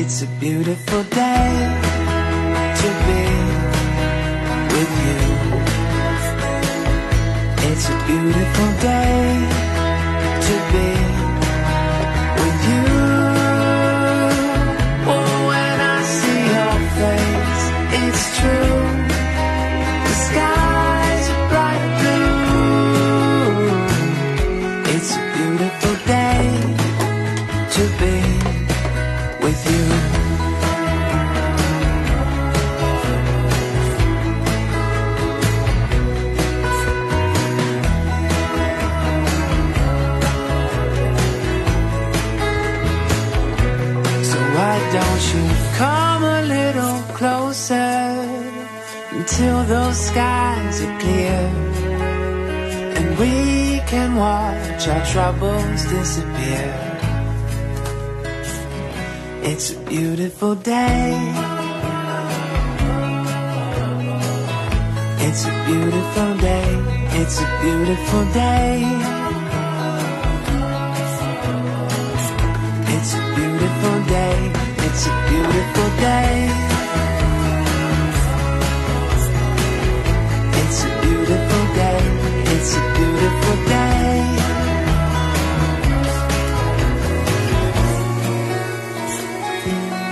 It's a beautiful day to be with you. It's a beautiful day to be with you. Oh, when I see your face, it's true. The skies are bright blue. It's a beautiful day to be with you. So why don't you come a little closer until those skies are clear, and we can watch our troubles disappear. It's a beautiful day. It's a beautiful day. It's a beautiful day. It's a beautiful day. It's a beautiful day. It's a beautiful day. It's a beautiful day.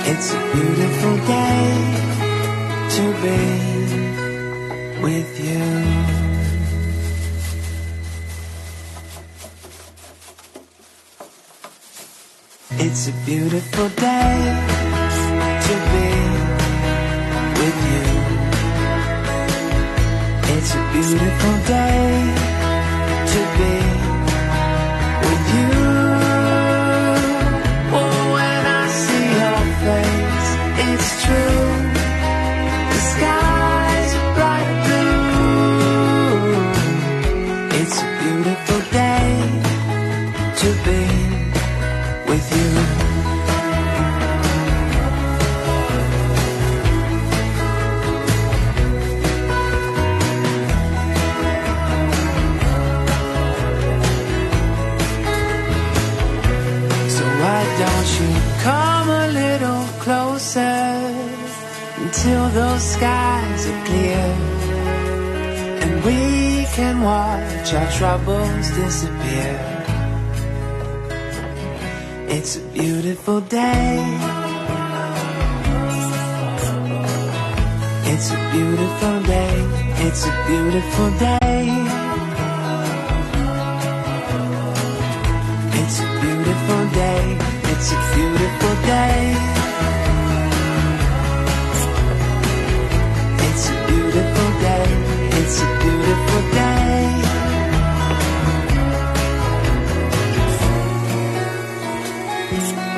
It's a beautiful day to be with you. It's a beautiful day to be with you. It's a beautiful day to be with you. Oh, when I see your face, it's true. The skies are bright blue. It's a beautiful day to be with you. So why don't you come a little closer until those skies are clear, and we can watch our troubles disappear. It's a beautiful day. It's a beautiful day. It's a beautiful day. It's a beautiful day. It's a beautiful day. It's a beautiful day. It's a beautiful day.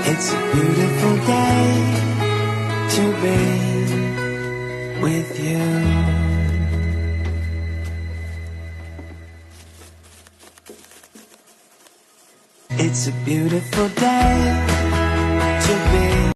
It's a beautiful day to be with you. It's a beautiful day to be